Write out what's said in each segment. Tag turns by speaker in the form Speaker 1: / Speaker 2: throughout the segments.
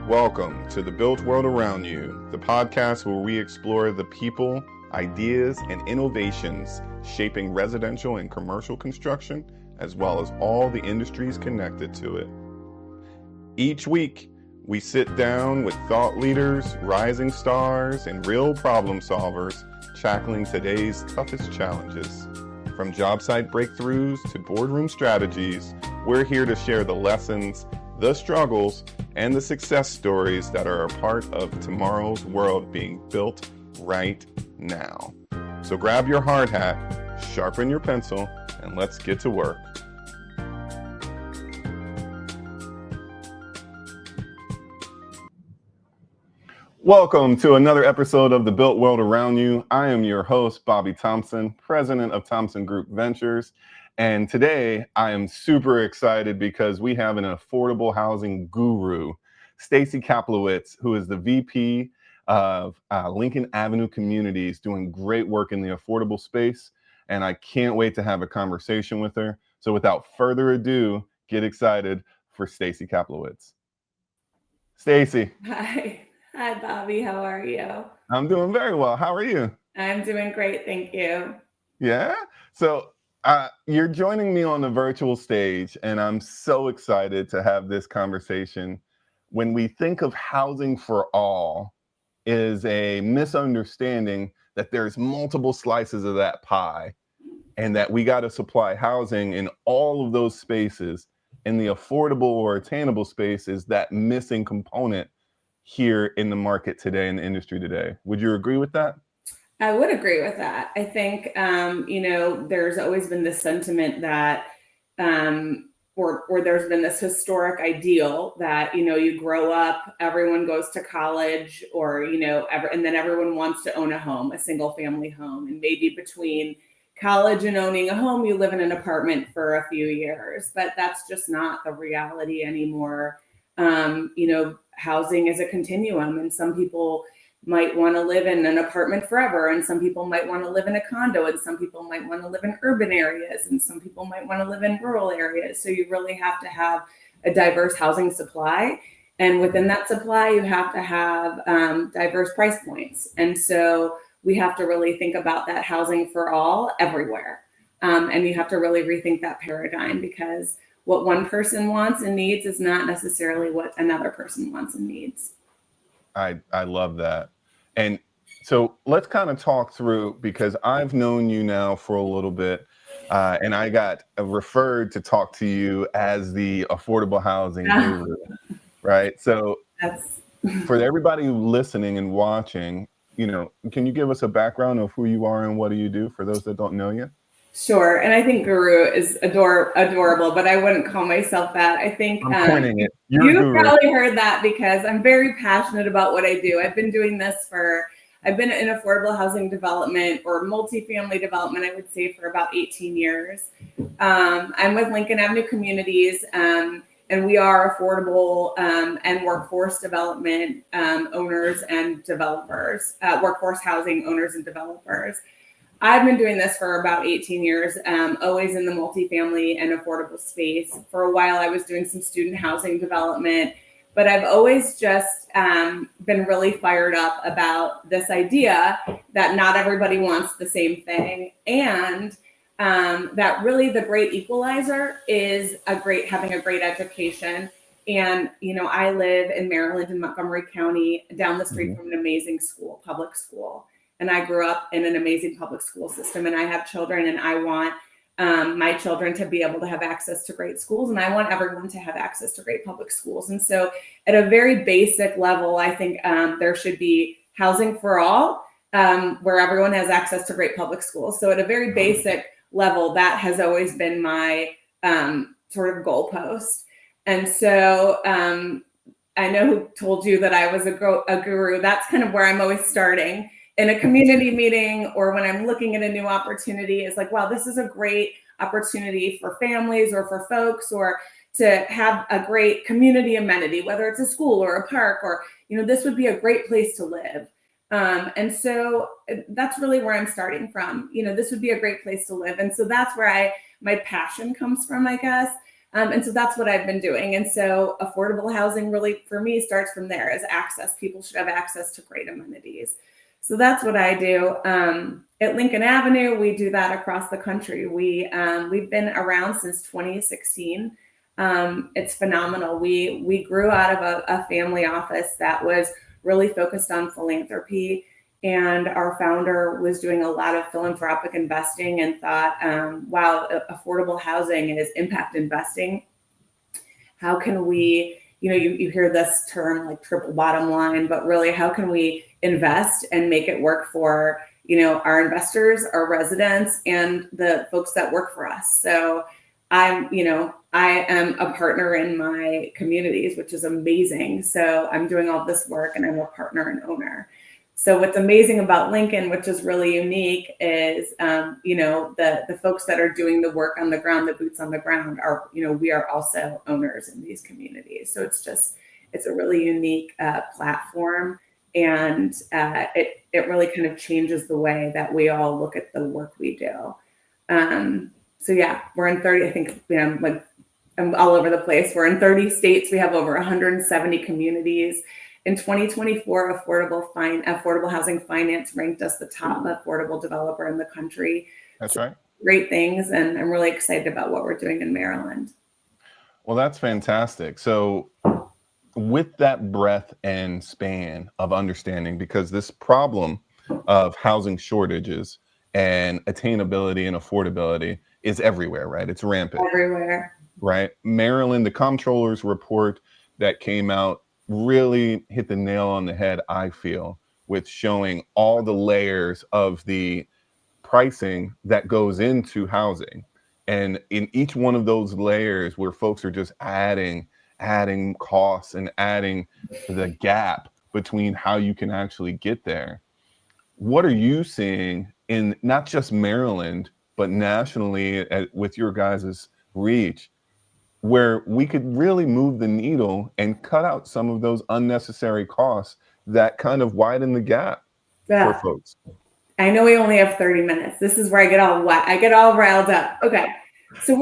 Speaker 1: Welcome to the Built World Around You, the podcast where we explore the people, ideas, and innovations shaping residential and commercial construction, as well as all the industries connected to it. Each week, we sit down with thought leaders, rising stars, and real problem solvers tackling today's toughest challenges. From job site breakthroughs to boardroom strategies, we're here to share the lessons, the struggles, and the success stories that are a part of tomorrow's world being built right now. So grab your hard hat, sharpen your pencil, and let's get to work. Welcome to another episode of the Built World Around You. I am your host, Bobby Thompson, president of Thompson Group Ventures. And today I am super excited because we have an affordable housing guru, Stacy Kaplowitz, who is the VP of Lincoln Avenue Communities, doing great work in the affordable space. And I can't wait to have a conversation with her. So without further ado, get excited for Stacy Kaplowitz. Stacy.
Speaker 2: Hi, Bobby. How are you?
Speaker 1: I'm doing very well. How are you?
Speaker 2: I'm doing great. Thank you.
Speaker 1: Yeah. So you're joining me on the virtual stage, and I'm so excited to have this conversation. When we think of housing for all, is a misunderstanding that there's multiple slices of that pie, and that we got to supply housing in all of those spaces. And the affordable or attainable space is that missing component here in the market today, in the industry today. Would you agree with that?
Speaker 2: I would agree with that. I think, there's always been this sentiment that, or there's been this historic ideal that, you grow up, everyone goes to college, or, and then everyone wants to own a home, a single family home. And maybe between college and owning a home, you live in an apartment for a few years, but that's just not the reality anymore. Housing is a continuum, and some people might want to live in an apartment forever, and some people might want to live in a condo, and some people might want to live in urban areas, and some people might want to live in rural areas. So you really have to have a diverse housing supply, and within that supply you have to have diverse price points. And so we have to really think about that housing for all everywhere, and you have to really rethink that paradigm, because what one person wants and needs is not necessarily what another person wants and needs.
Speaker 1: I love that. And so let's kind of talk through, because I've known you now for a little bit, and I got referred to talk to you as the affordable housing guru, right? So for everybody listening and watching, can you give us a background of who you are and what do you do for those that don't know you?
Speaker 2: Sure. And I think guru is adorable, but I wouldn't call myself that. I think
Speaker 1: I'm coining it.
Speaker 2: You've probably heard that, because I'm very passionate about what I do. I've been doing this I've been in affordable housing development or multifamily development, I would say, for about 18 years. I'm with Lincoln Avenue Communities, and we are affordable and workforce development owners and developers, workforce housing owners and developers. I've been doing this for about 18 years, always in the multifamily and affordable space. For a while, I was doing some student housing development, but I've always just been really fired up about this idea that not everybody wants the same thing, and that really the great equalizer is having a great education. And, I live in Maryland, in Montgomery County, down the street from an amazing school, public school. And I grew up in an amazing public school system, and I have children, and I want my children to be able to have access to great schools, and I want everyone to have access to great public schools. And so at a very basic level, I think there should be housing for all, where everyone has access to great public schools. So at a very basic level, that has always been my sort of goalpost. And so I know who told you that I was a guru. That's kind of where I'm always starting. In a community meeting, or when I'm looking at a new opportunity, it's like, wow, this is a great opportunity for families or for folks, or to have a great community amenity, whether it's a school or a park, or, this would be a great place to live. And so that's really where I'm starting from. This would be a great place to live. And so that's where my passion comes from, I guess. And so that's what I've been doing. And so affordable housing really, for me, starts from there as access. People should have access to great amenities. So that's what I do. At Lincoln Avenue, we do that across the country. We've been around since 2016. It's phenomenal. We grew out of a family office that was really focused on philanthropy. And our founder was doing a lot of philanthropic investing and thought, wow, affordable housing is impact investing. How can we, you hear this term like triple bottom line, but really how can we invest and make it work for, our investors, our residents, and the folks that work for us. So I am a partner in my communities, which is amazing. So I'm doing all this work and I'm a partner and owner. So what's amazing about Lincoln, which is really unique, is the folks that are doing the work on the ground, the boots on the ground, are we are also owners in these communities. So it's a really unique platform, and it really kind of changes the way that we all look at the work we do. So yeah, we're in 30. I think I'm all over the place. We're in 30 states. We have over 170 communities. In 2024, affordable housing finance ranked us the top affordable developer in the country.
Speaker 1: That's right.
Speaker 2: Great things. And I'm really excited about what we're doing in Maryland.
Speaker 1: Well, that's fantastic. So with that breadth and span of understanding, because this problem of housing shortages and attainability and affordability is everywhere, right? It's rampant.
Speaker 2: Everywhere.
Speaker 1: Right. Maryland, the comptroller's report that came out really hit the nail on the head, I feel, with showing all the layers of the pricing that goes into housing. And in each one of those layers where folks are just adding costs and adding the gap between how you can actually get there. What are you seeing in not just Maryland, but nationally with your guys' reach, where we could really move the needle and cut out some of those unnecessary costs that kind of widen the gap for folks?
Speaker 2: I know we only have 30 minutes. This is where I get all wet. I get all riled up. Okay. So I'm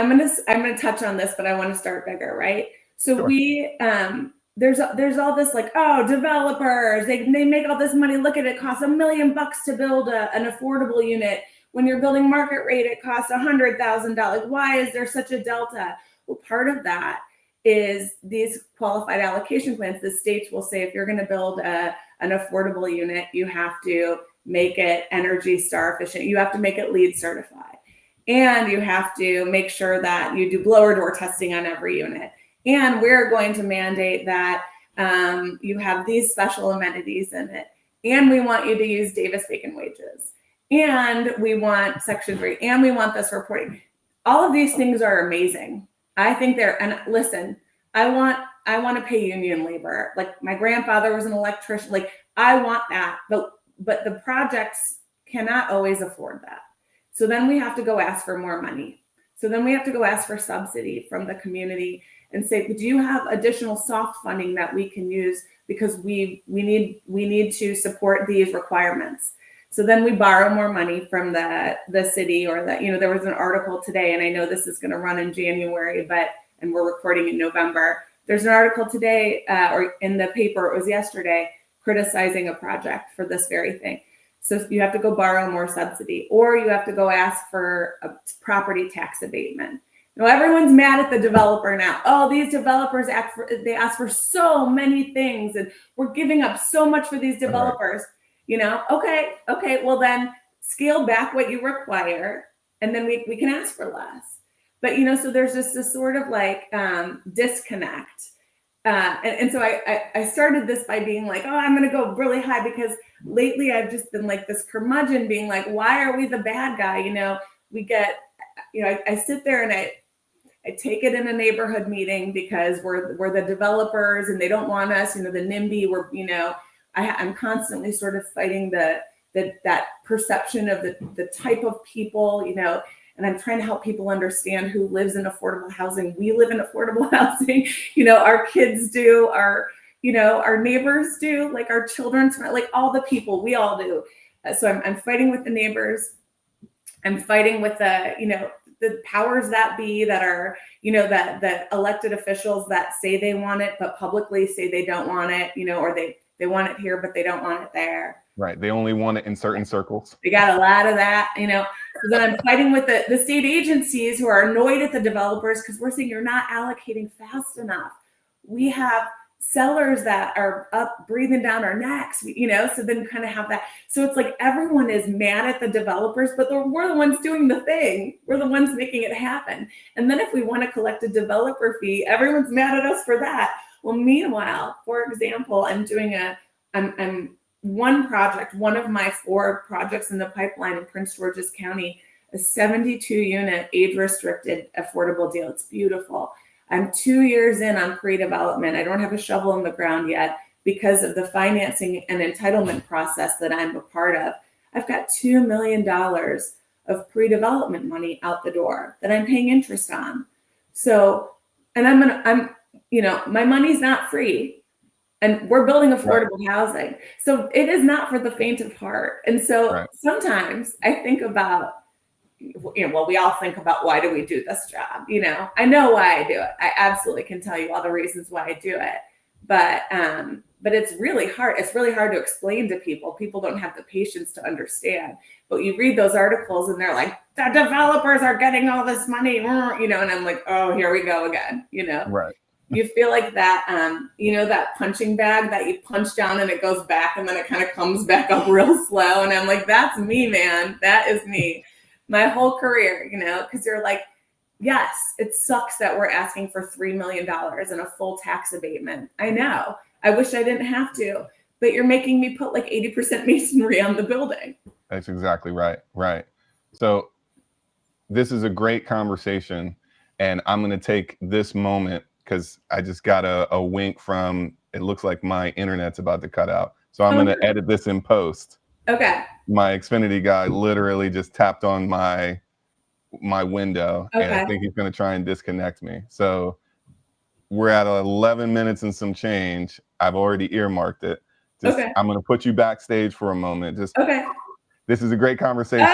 Speaker 2: going to touch on this, but I want to start bigger, right? So sure. There's all this like, oh, developers, they make all this money. Look at it, costs $1 million to build an affordable unit. When you're building market rate, it costs $100,000. Why is there such a delta? Well, part of that is these qualified allocation plans. The states will say, if you're going to build an affordable unit, you have to make it Energy Star efficient. You have to make it LEED certified. And you have to make sure that you do blower door testing on every unit. And we're going to mandate that you have these special amenities in it. And we want you to use Davis-Bacon wages. And we want Section 3, and we want this reporting. All of these things are amazing. I think and listen, I want to pay union labor. Like my grandfather was an electrician. Like I want that, but the projects cannot always afford that. So then we have to go ask for more money. So then we have to go ask for subsidy from the community and say, do you have additional soft funding that we can use because we need to support these requirements? So then we borrow more money from the city, or there was an article today, and I know this is going to run in January, and we're recording in November. There's an article today or in the paper, it was yesterday, criticizing a project for this very thing. So you have to go borrow more subsidy, or you have to go ask for a property tax abatement. Now everyone's mad at the developer now. Oh, these developers ask for so many things, and we're giving up so much for these developers. Right. Okay. Well, then scale back what you require, and then we can ask for less. But so there's just this sort of like disconnect. And so I started this by being like, oh, I'm going to go really high, because lately I've just been like this curmudgeon being like, why are we the bad guy? We get, I sit there and I take it in a neighborhood meeting because we're the developers and they don't want us, the NIMBY, I'm constantly sort of fighting that perception of the type of people, and I'm trying to help people understand who lives in affordable housing. We live in affordable housing, our kids do, our neighbors do, like our children's, like all the people, we all do. So I'm fighting with the neighbors. I'm fighting with the powers that be that are, that elected officials that say they want it, but publicly say they don't want it, or they want it here, but they don't want it there.
Speaker 1: Right. They only want it in certain circles.
Speaker 2: We got a lot of that, So then I'm fighting with the state agencies who are annoyed at the developers because we're saying you're not allocating fast enough. We have sellers that are up breathing down our necks, so then kind of have that. So it's like everyone is mad at the developers, but we're the ones doing the thing. We're the ones making it happen. And then if we want to collect a developer fee, everyone's mad at us for that. Well, meanwhile, for example, I'm one of my 4 projects in the pipeline in Prince George's County, a 72-unit age-restricted affordable deal. It's beautiful. I'm 2 years in on pre-development. I don't have a shovel in the ground yet because of the financing and entitlement process that I'm a part of. I've got $2 million of pre-development money out the door that I'm paying interest on. So, and my money's not free. And we're building affordable housing. So it is not for the faint of heart. And so sometimes I think about, we all think about, why do we do this job? I know why I do it. I absolutely can tell you all the reasons why I do it. But it's really hard. It's really hard to explain to people. People don't have the patience to understand. But you read those articles and they're like, the developers are getting all this money, and I'm like, oh, here we go again,
Speaker 1: Right.
Speaker 2: You feel like that, that punching bag that you punch down and it goes back and then it kind of comes back up real slow. And I'm like, that's me, man. That is me. My whole career, because you're like, yes, it sucks that we're asking for $3 million and a full tax abatement. I know. I wish I didn't have to, but you're making me put like 80% masonry on the building.
Speaker 1: That's exactly right. Right. So this is a great conversation, and I'm going to take this moment because I just got a wink from, it looks like my internet's about to cut out. So I'm going to edit this in post.
Speaker 2: Okay.
Speaker 1: My Xfinity guy literally just tapped on my window, and I think he's going to try and disconnect me. So we're at 11 minutes and some change. I've already earmarked it. I'm going to put you backstage for a moment. This is a great conversation.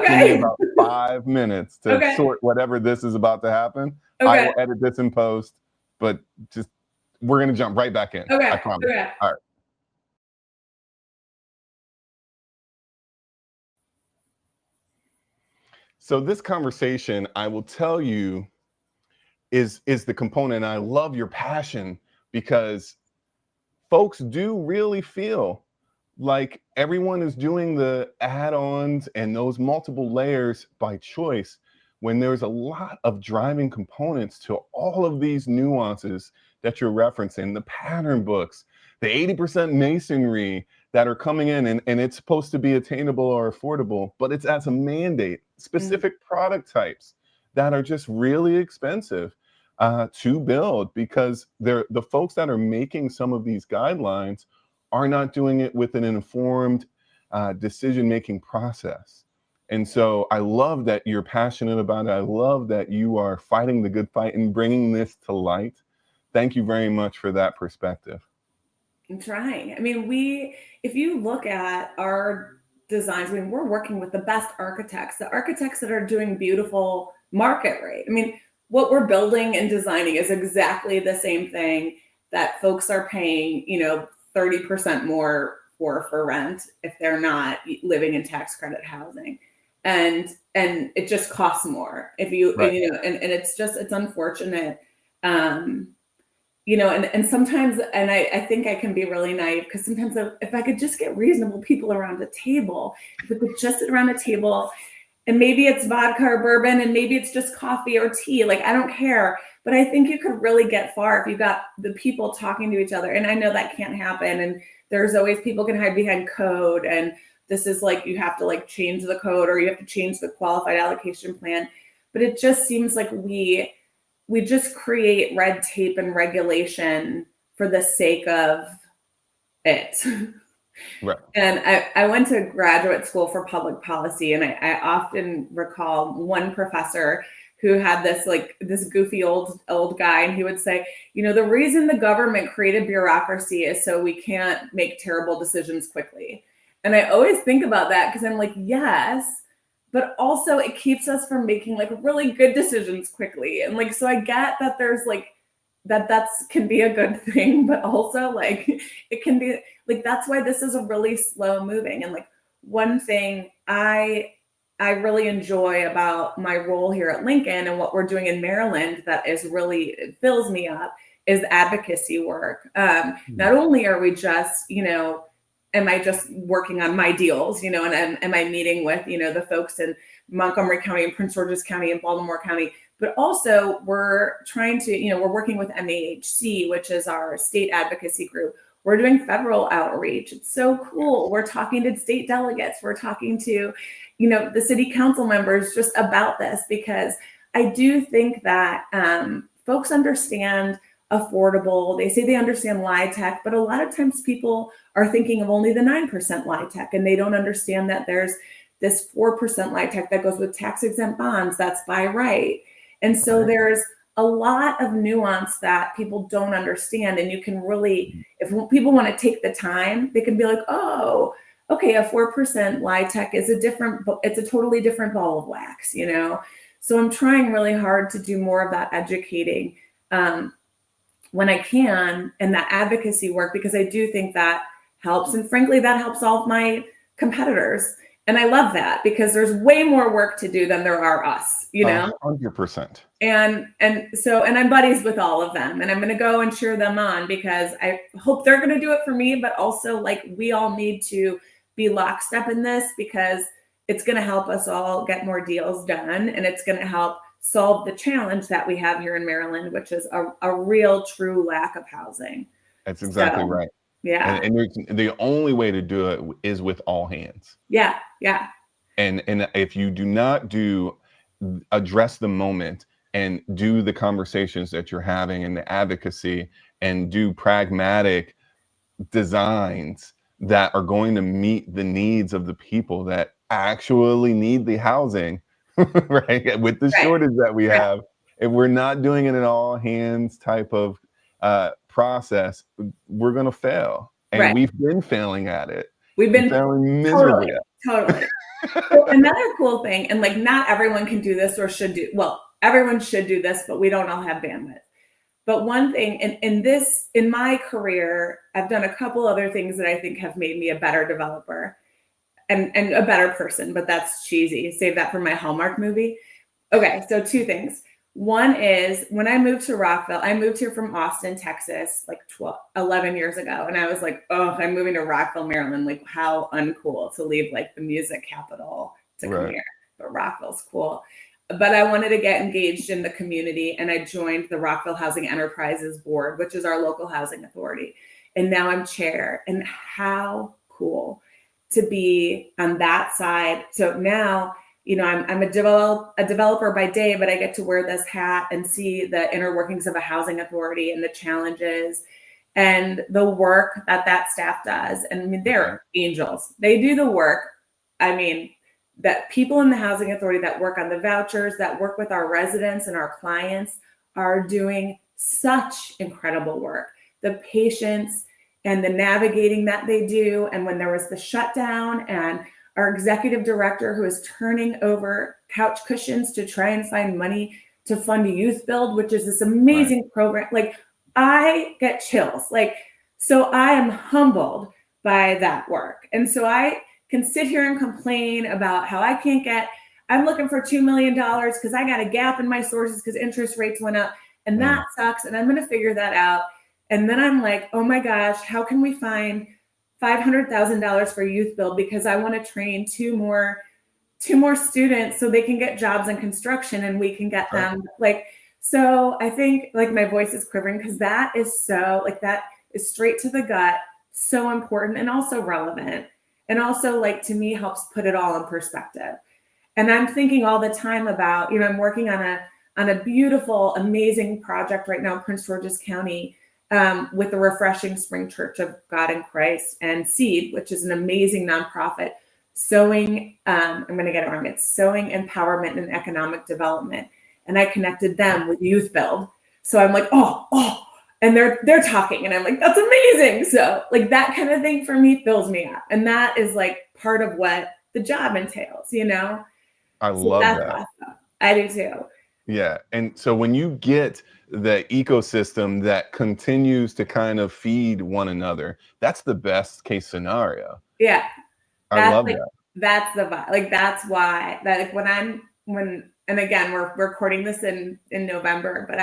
Speaker 1: Give me about 5 minutes to sort whatever this is about to happen. I will edit this in post. But we're going to jump right back in. I promise. All right. So this conversation, I will tell you, is the component. I love your passion because folks do really feel like everyone is doing the add-ons and those multiple layers by choice, when there's a lot of driving components to all of these nuances that you're referencing, the pattern books, the 80% masonry that are coming in, and it's supposed to be attainable or affordable, but it's as a mandate, specific product types that are just really expensive to build, because the folks that are making some of these guidelines are not doing it with an informed decision-making process. And so I love that you're passionate about it. I love that you are fighting the good fight and bringing this to light. Thank you very much for that perspective.
Speaker 2: I'm trying. If you look at our designs, we're working with the best architects, the architects that are doing beautiful market rate. What we're building and designing is exactly the same thing that folks are paying, 30% more for rent if they're not living in tax credit housing. And it just costs more if you, and it's unfortunate. And sometimes, and I think I can be really naive, because sometimes if I could just get reasonable people around a table, if we could just sit around a table, and maybe it's vodka or bourbon, and maybe it's just coffee or tea, like, I don't care. But I think you could really get far if you got the people talking to each other. And I know that can't happen. And there's always, people can hide behind code, and this is like, you have to like change the code, or you have to change the qualified allocation plan. But it just seems like we just create red tape and regulation for the sake of it.
Speaker 1: Right.
Speaker 2: And I went to graduate school for public policy, and I often recall one professor who had this goofy old guy, and he would say, the reason the government created bureaucracy is so we can't make terrible decisions quickly. And I always think about that, because I'm like, yes, but also it keeps us from making like really good decisions quickly. And like, so I get that there's like, that's can be a good thing, but also like it can be like, that's why this is a really slow moving. And like one thing I really enjoy about my role here at Lincoln and what we're doing in Maryland that is really, it fills me up, is advocacy work. Not only are we just, am I just working on my deals, and am I meeting with, the folks in Montgomery County and Prince George's County and Baltimore County, but also we're trying to, we're working with MAHC, which is our state advocacy group. We're doing federal outreach. It's so cool. We're talking to state delegates. We're talking to, the city council members just about this, because I do think that folks understand affordable. They say they understand LIHTC, but a lot of times people are thinking of only the 9% LIHTC, and they don't understand that there's this 4% LIHTC that goes with tax exempt bonds. That's by right. And so there's a lot of nuance that people don't understand. And you can really, if people want to take the time, they can be like, oh, okay, a 4% LIHTC is it's a totally different ball of wax, So I'm trying really hard to do more of that educating when I can, and that advocacy work, because I do think that helps. And frankly, that helps all of my competitors. And I love that, because there's way more work to do than there are us,
Speaker 1: 100%.
Speaker 2: And I'm buddies with all of them, and I'm going to go and cheer them on, because I hope they're going to do it for me, but also like we all need to be lockstep in this, because it's going to help us all get more deals done. And it's going to help solve the challenge that we have here in Maryland, which is a real true lack of housing.
Speaker 1: That's exactly right.
Speaker 2: Yeah.
Speaker 1: And the only way to do it is with all hands.
Speaker 2: Yeah. Yeah.
Speaker 1: And if you do not address the moment and do the conversations that you're having and the advocacy and do pragmatic designs that are going to meet the needs of the people that actually need the housing, right? With the shortage that we have, if we're not doing it in all hands type of process, we're going to fail. And we've been failing at it.
Speaker 2: We've been
Speaker 1: failing miserably.
Speaker 2: Totally. So another cool thing, and like not everyone can do this or should do, well, everyone should do this, but we don't all have bandwidth. But one thing in my career, I've done a couple other things that I think have made me a better developer and a better person, but that's cheesy. Save that for my Hallmark movie. Okay, so two things. One is when I moved to Rockville, I moved here from Austin, Texas, like 11 years ago. And I was like, oh, I'm moving to Rockville, Maryland. Like, how uncool to leave like the music capital to come here. But Rockville's cool. But I wanted to get engaged in the community, and I joined the Rockville Housing Enterprises Board, which is our local housing authority. And now I'm chair. And how cool to be on that side. So now, I'm a developer by day, but I get to wear this hat and see the inner workings of a housing authority and the challenges and the work that staff does. And I mean, they're angels. They do the work. I mean, that people in the housing authority that work on the vouchers, that work with our residents and our clients, are doing such incredible work. The patience and the navigating that they do. And when there was the shutdown, and our executive director who is turning over couch cushions to try and find money to fund a youth build, which is this amazing program. Like, I get chills. Like, so I am humbled by that work. And so I can sit here and complain about how I'm looking for $2 million because I got a gap in my sources because interest rates went up, and that sucks. And I'm going to figure that out. And then I'm like, oh my gosh, how can we find $500,000 for youth build? Because I want to train two more students so they can get jobs in construction and we can get them so I think like my voice is quivering because that is that is straight to the gut, so important and also relevant. And also like to me helps put it all in perspective. And I'm thinking all the time about, I'm working on a beautiful, amazing project right now in Prince George's County with the Refreshing Spring Church of God in Christ and Seed, which is an amazing nonprofit, sowing, I'm going to get it wrong, it's Sowing Empowerment and Economic Development. And I connected them with Youth Build. So I'm like, oh, and they're talking and I'm like, that's amazing. So like that kind of thing for me fills me up. And that is like part of what the job entails,
Speaker 1: I
Speaker 2: So
Speaker 1: love
Speaker 2: that's
Speaker 1: that.
Speaker 2: awesome. I do too.
Speaker 1: Yeah. And so when you get the ecosystem that continues to kind of feed one another, that's the best case scenario.
Speaker 2: Yeah.
Speaker 1: I
Speaker 2: That's
Speaker 1: love
Speaker 2: like
Speaker 1: that.
Speaker 2: that's the vibe. Like that's why that like when and again we're recording this in November, but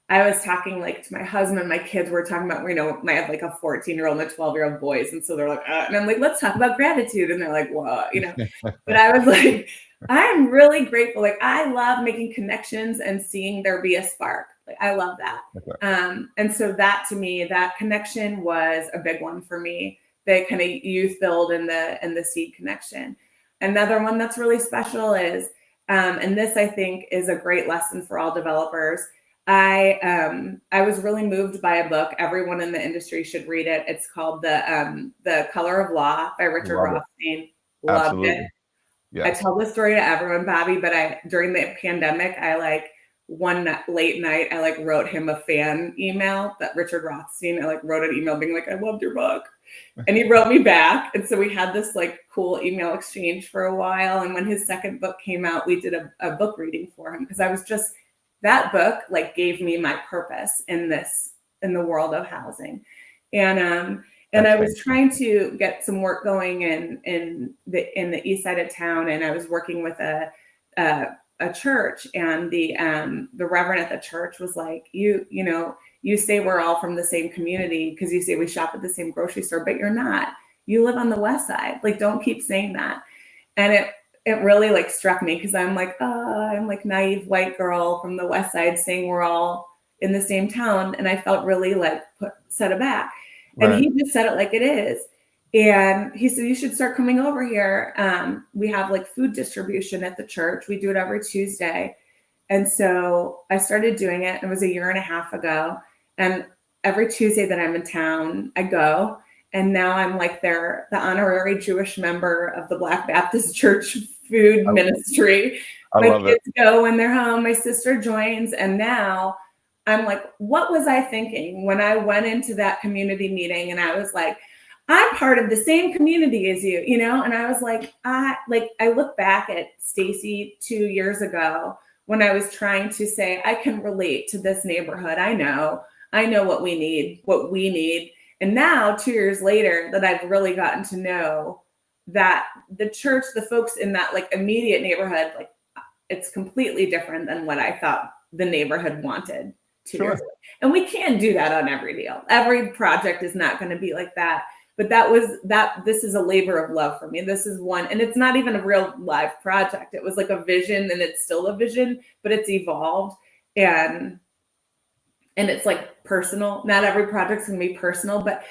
Speaker 2: I was talking like to my husband, my kids were talking about, I have like a 14-year-old and a 12-year-old boys. And so they're like, and I'm like, let's talk about gratitude. And they're like, what, but I was like, I'm really grateful. Like I love making connections and seeing there be a spark. Like I love that.
Speaker 1: Okay.
Speaker 2: And so that to me, that connection was a big one for me. The kind of youth build and the seed connection. Another one that's really special is, and this I think is a great lesson for all developers. I was really moved by a book. Everyone in the industry should read it. It's called The Color of Law by Richard
Speaker 1: Love it.
Speaker 2: Rothstein. Loved it.
Speaker 1: Absolutely.
Speaker 2: I
Speaker 1: Yes.
Speaker 2: tell this story to everyone, Bobby, but during the pandemic, I like one late night, I like wrote him a fan email that Richard Rothstein, I like wrote an email being like, I loved your book. And he wrote me back. And so we had this like cool email exchange for a while. And when his second book came out, we did a book reading for him because that book like gave me my purpose in the world of housing. And I was trying to get some work going in the east side of town, and I was working with a church, and the reverend at the church was like, you say we're all from the same community because you say we shop at the same grocery store, but you're not. You live on the west side. Like, don't keep saying that. And it really like struck me because I'm like, I'm like naive white girl from the west side saying we're all in the same town, and I felt really like set aback. And
Speaker 1: Right.
Speaker 2: he just said it like it is. And he said, you should start coming over here. We have like food distribution at the church. We do it every Tuesday. And so I started doing it. It was a year and a half ago. And every Tuesday that I'm in town, I go. And now I'm like the honorary Jewish member of the Black Baptist Church food ministry.
Speaker 1: I
Speaker 2: My
Speaker 1: love it.
Speaker 2: kids go when they're home. My sister joins. And now I'm like, what was I thinking when I went into that community meeting and I was like, I'm part of the same community as you, And I was like, I look back at Stacy 2 years ago when I was trying to say, I can relate to this neighborhood. I know what we need. And now 2 years later that I've really gotten to know that the church, the folks in that like immediate neighborhood, like it's completely different than what I thought the neighborhood wanted 2 years ago. And we can't do that on every deal. Every project is not going to be like that. But this is a labor of love for me. This is one, and it's not even a real live project. It was like a vision, and it's still a vision, but it's evolved. And it's like personal. Not every project's gonna be personal, but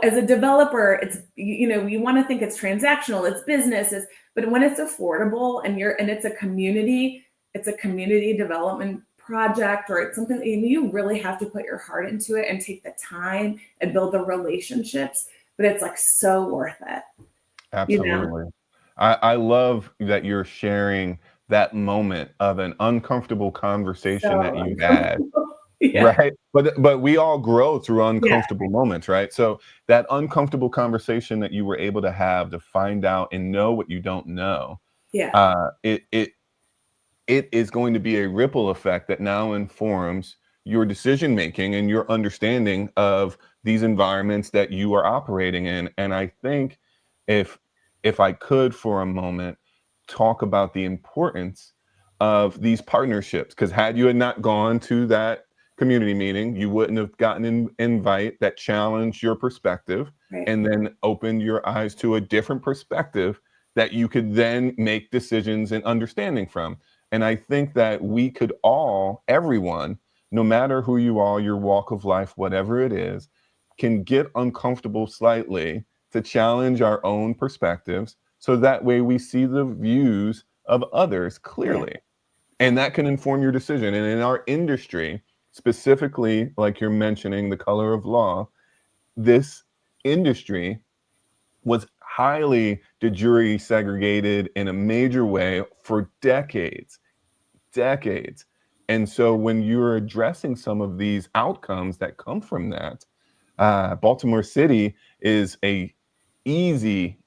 Speaker 2: as a developer, it's you want to think it's transactional, it's business, but when it's affordable and it's a community development project, or it's something that you really have to put your heart into it and take the time and build the relationships, but it's like so worth it.
Speaker 1: Absolutely. I love that you're sharing that moment of an uncomfortable conversation that you had.
Speaker 2: Yeah.
Speaker 1: Right. But we all grow through uncomfortable moments, right? So that uncomfortable conversation that you were able to have to find out and know what you don't know, it is going to be a ripple effect that now informs your decision making and your understanding of these environments that you are operating in. And I think if I could for a moment talk about the importance of these partnerships, because had you had not gone to that community meeting, you wouldn't have gotten an invite that challenged your perspective and then opened your eyes to a different perspective that you could then make decisions and understanding from. And I think that we could all, everyone, no matter who you are, your walk of life, whatever it is, can get uncomfortable slightly to challenge our own perspectives. So that way we see the views of others clearly. And that can inform your decision. And in our industry, specifically, like you're mentioning, the color of law, this industry was highly de jure segregated in a major way for decades. And so when you're addressing some of these outcomes that come from that, Baltimore City is a easy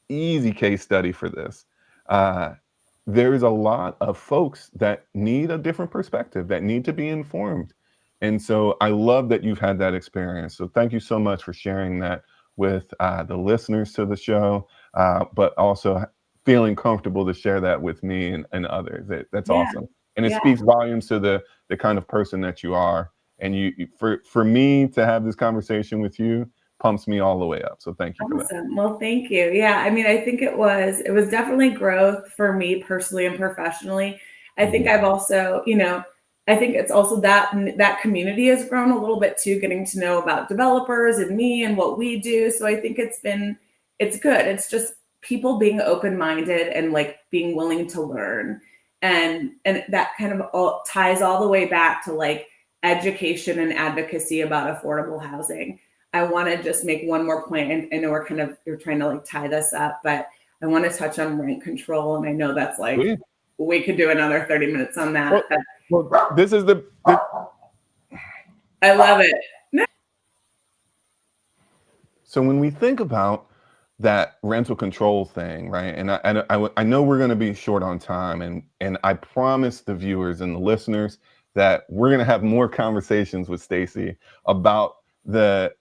Speaker 1: case study for this. there's a lot of folks that need a different perspective, that need to be informed. And so I love that you've had that experience. So thank you so much for sharing that with the listeners to the show, but also feeling comfortable to share that with me and others. That's
Speaker 2: Yeah.
Speaker 1: awesome. And it
Speaker 2: Yeah.
Speaker 1: speaks volumes to the kind of person that you are. And for me to have this conversation with you pumps me all the way up. So thank you for that.
Speaker 2: Awesome. Well, thank you. Yeah, I mean, I think it was definitely growth for me personally and professionally. I think I've also, I think it's also that community has grown a little bit too, getting to know about developers and me and what we do. So I think it's good. It's just people being open-minded and like being willing to learn. And that kind of ties all the way back to like education and advocacy about affordable housing. I want to just make one more point. And I know you're trying to like tie this up, but I want to touch on rent control. And I know that's like,
Speaker 1: Please.
Speaker 2: We could do another 30 minutes on that.
Speaker 1: Well, this is
Speaker 2: I love it.
Speaker 1: So when we think about that rental control thing, right? And I know we're going to be short on time, and I promise the viewers and the listeners that we're going to have more conversations with Stacy about the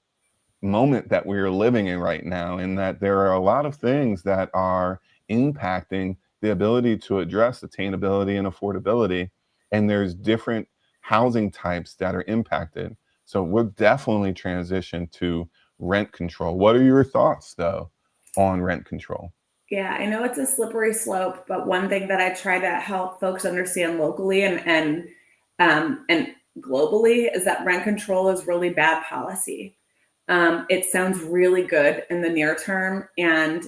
Speaker 1: moment that we are living in right now, and that there are a lot of things that are impacting the ability to address attainability and affordability, and there's different housing types that are impacted. So we'll definitely transition to rent control. What are your thoughts though on rent control?
Speaker 2: Yeah, I know it's a slippery slope, but one thing that I try to help folks understand locally and globally is that rent control is really bad policy. It sounds really good in the near term, and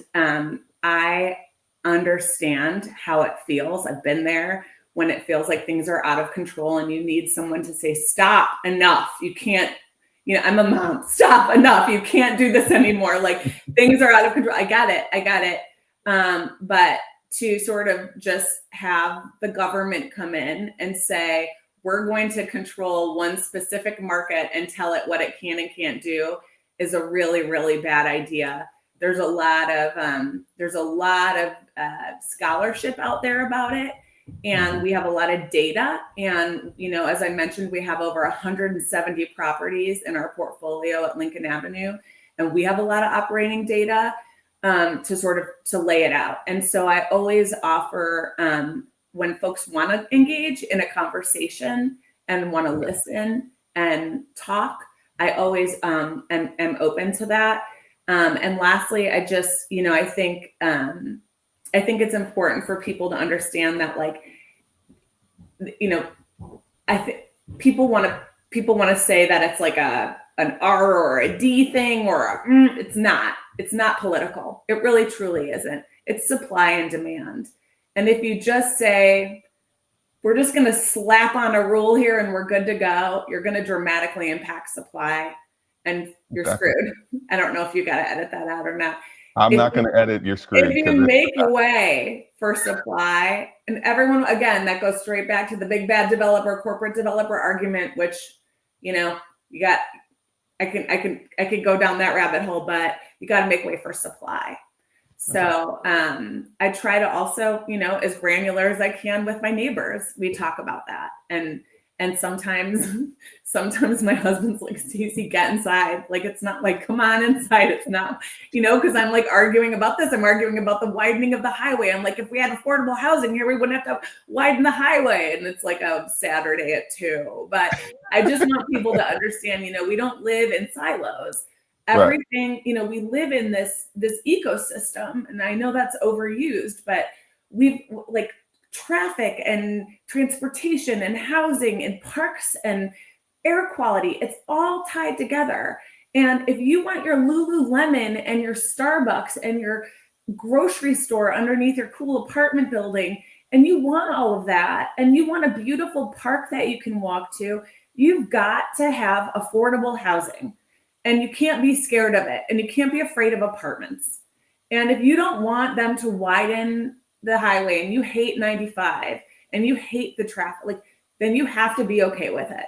Speaker 2: I understand how it feels. I've been there when it feels like things are out of control and you need someone to say, stop, enough. You can't, I'm a mom, stop, enough. You can't do this anymore. Like things are out of control. I got it. But to sort of just have the government come in and say, we're going to control one specific market and tell it what it can and can't do is a really, really bad idea. There's a lot of scholarship out there about it, and we have a lot of data. And as I mentioned, we have over 170 properties in our portfolio at Lincoln Avenue, and we have a lot of operating data to lay it out. And so I always offer when folks want to engage in a conversation and want to listen and talk, I always am open to that. And lastly, I just, I think it's important for people to understand that, like, I think people want to say that it's like an R or a D thing or it's not political. It really truly isn't. It's supply and demand. And if you just say, we're just going to slap on a rule here and we're good to go, you're going to dramatically impact supply and you're screwed. I don't know if you got to edit that out or not.
Speaker 1: I'm not going to edit your screwed.
Speaker 2: If you make a way for supply, and everyone, again, that goes straight back to the big bad developer, corporate developer argument, which, I could go down that rabbit hole, but you got to make way for supply. So I try to also, as granular as I can with my neighbors, we talk about that. And sometimes my husband's like, Stacy, get inside. Like, it's not like, come on inside. It's not, because I'm like arguing about this. I'm arguing about the widening of the highway. I'm like, if we had affordable housing here, we wouldn't have to widen the highway. And it's like a Saturday at 2. But I just want people to understand, we don't live in silos. Everything, we live in this ecosystem, and I know that's overused, but we've like traffic and transportation and housing and parks and air quality. It's all tied together. And if you want your Lululemon and your Starbucks and your grocery store underneath your cool apartment building, and you want all of that, and you want a beautiful park that you can walk to, you've got to have affordable housing. And you can't be scared of it. And you can't be afraid of apartments. And if you don't want them to widen the highway and you hate 95 and you hate the traffic, then you have to be okay with it.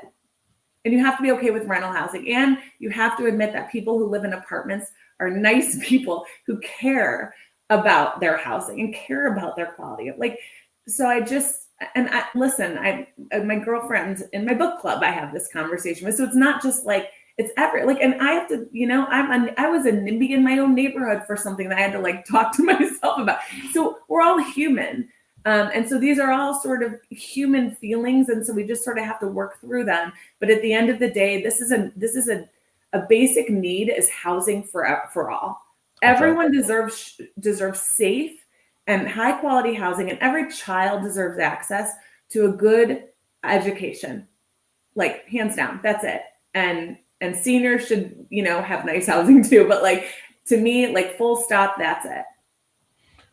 Speaker 2: And you have to be okay with rental housing. And you have to admit that people who live in apartments are nice people who care about their housing and care about their quality. Like, so my girlfriends in my book club, I have this conversation with. So it's not just like, it's and I have to, I was a NIMBY in my own neighborhood for something that I had to like talk to myself about. So we're all human. And so these are all sort of human feelings. And so we just sort of have to work through them. But at the end of the day, this is a basic need is housing for all. Everyone deserves safe and high quality housing, and every child deserves access to a good education, like hands down. That's it. And seniors should, have nice housing too. But like, to me, like full stop, that's it.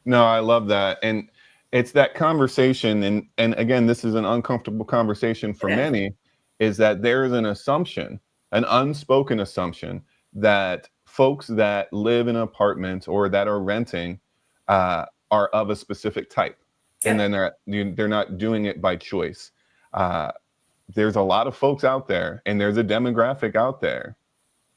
Speaker 1: No, I love that. And it's that conversation. And again, this is an uncomfortable conversation for many, is that there is an assumption, an unspoken assumption, that folks that live in apartments or that are renting are of a specific type. And then they're not doing it by choice. There's a lot of folks out there, and there's a demographic out there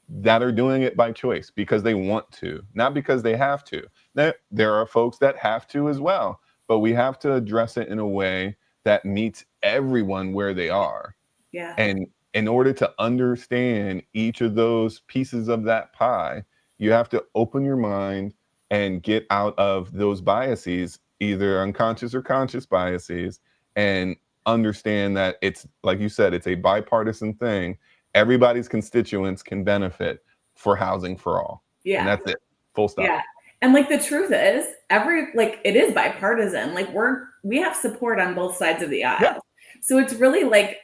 Speaker 1: that are doing it by choice because they want to, not because they have to. There are folks that have to as well, but we have to address it in a way that meets everyone where they are.
Speaker 2: Yeah.
Speaker 1: And in order to understand each of those pieces of that pie, you have to open your mind and get out of those biases, either unconscious or conscious biases, and understand that it's, like you said, it's a bipartisan thing. Everybody's constituents can benefit for housing for all.
Speaker 2: Yeah.
Speaker 1: And that's it. Full stop.
Speaker 2: Yeah. And like the truth is, it is bipartisan. Like we have support on both sides of the aisle. Yeah. So it's really like,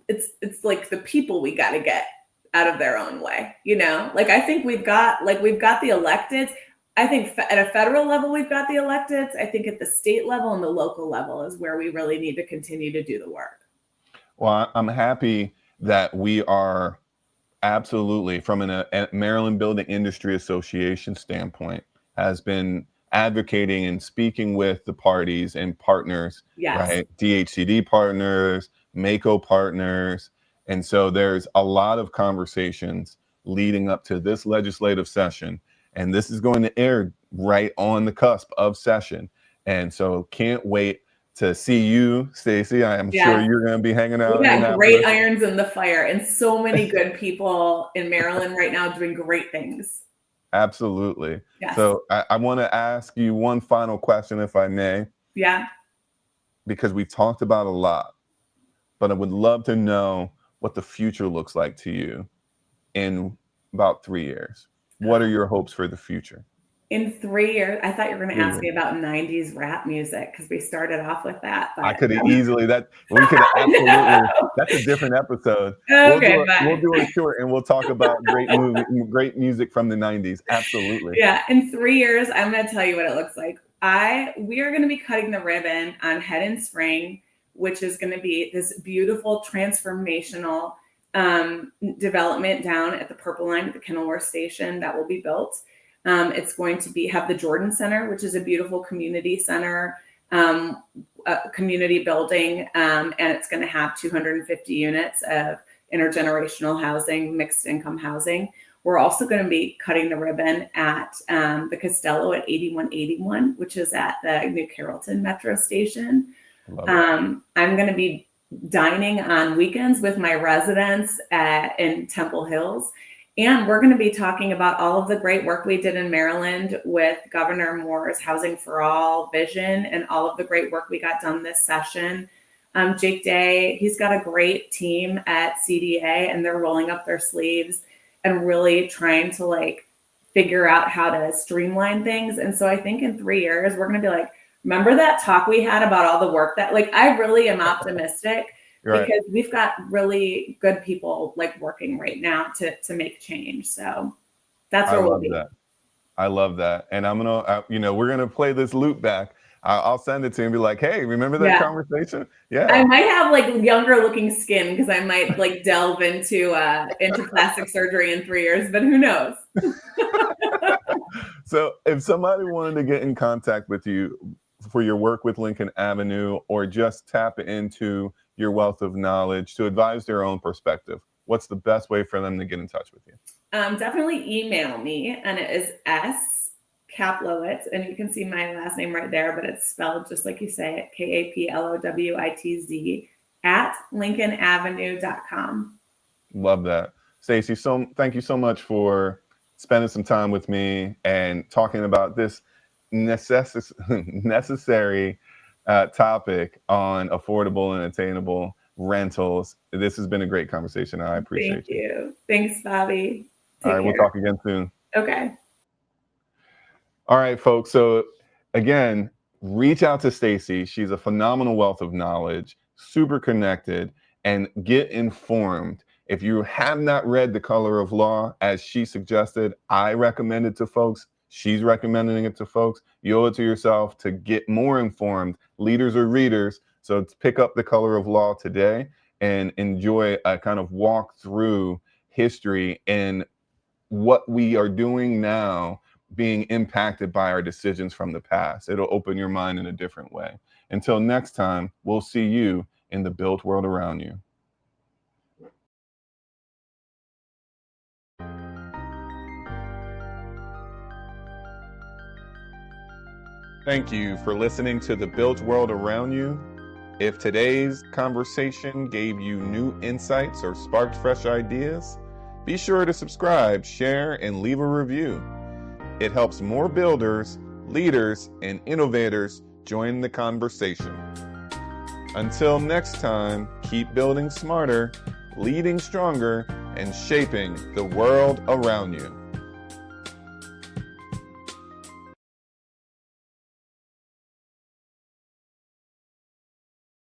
Speaker 2: it's like the people we got to get out of their own way, Like I think we've got the electeds. I think at a federal level, we've got the electeds. I think at the state level and the local level is where we really need to continue to do the work.
Speaker 1: Well, I'm happy that we are absolutely, from a Maryland Building Industry Association standpoint, has been advocating and speaking with the parties and partners, right? DHCD partners, MACO partners. And so there's a lot of conversations leading up to this legislative session. And this is going to air right on the cusp of session. And so can't wait to see you, Stacy. I am sure you're going to be hanging out.
Speaker 2: We got great irons in the fire and so many good people in Maryland right now doing great things.
Speaker 1: Absolutely.
Speaker 2: Yes.
Speaker 1: So I want to ask you one final question, if I may.
Speaker 2: Yeah.
Speaker 1: Because we've talked about a lot, but I would love to know what the future looks like to you in about 3 years. What are your hopes for the future?
Speaker 2: In 3 years, I thought you were going to ask me about 90s rap music because we started off with that. But,
Speaker 1: I could have easily, we could absolutely, that's a different episode.
Speaker 2: Okay,
Speaker 1: we'll do it short and we'll talk about great music from the 90s. Absolutely.
Speaker 2: Yeah, in 3 years, I'm going to tell you what it looks like. We are going to be cutting the ribbon on Head in Spring, which is going to be this beautiful transformational development down at the Purple Line at the Kenilworth Station that will be built. It's going to have the Jordan Center, which is a beautiful community center, community building, and it's going to have 250 units of intergenerational housing, mixed income housing. We're also going to be cutting the ribbon at the Costello at 8181, which is at the New Carrollton Metro Station. I'm going to be dining on weekends with my residents in Temple Hills. And we're going to be talking about all of the great work we did in Maryland with Governor Moore's Housing for All vision and all of the great work we got done this session. Jake Day, he's got a great team at CDA, and they're rolling up their sleeves and really trying to figure out how to streamline things. And so I think in 3 years, we're going to be remember that talk we had about all the work that I really am optimistic. Right. Because we've got really good people working right now to make change. So that's where we'll be.
Speaker 1: I love that. And I'm going to, we're going to play this loop back. I'll send it to you and be like, hey, remember that conversation? Yeah.
Speaker 2: I might have younger looking skin because I might delve into plastic surgery in 3 years, but who knows?
Speaker 1: So if somebody wanted to get in contact with you for your work with Lincoln Avenue or just tap into your wealth of knowledge to advise their own perspective, what's the best way for them to get in touch with you?
Speaker 2: Definitely email me, and it is Kaplowitz, and you can see my last name right there, but it's spelled just like you say it, Kaplowitz at lincolnavenue.com.
Speaker 1: Love that. Stacy, thank you so much for spending some time with me and talking about this necessary topic on affordable and attainable rentals. This has been a great conversation. I appreciate
Speaker 2: you. Thanks, Bobby.
Speaker 1: All right, we'll talk again soon.
Speaker 2: Okay.
Speaker 1: All right, folks. So again, reach out to Stacy. She's a phenomenal wealth of knowledge, super connected, and get informed. If you have not read The Color of Law, as she suggested, I recommend it to folks. She's recommending it to folks. You owe it to yourself to get more informed, leaders or readers. So pick up The Color of Law today and enjoy a kind of walk through history and what we are doing now being impacted by our decisions from the past. It'll open your mind in a different way. Until next time, we'll see you in the built world around you. Thank you for listening to The Built World Around You. If today's conversation gave you new insights or sparked fresh ideas, be sure to subscribe, share, and leave a review. It helps more builders, leaders, and innovators join the conversation. Until next time, keep building smarter, leading stronger, and shaping the world around you.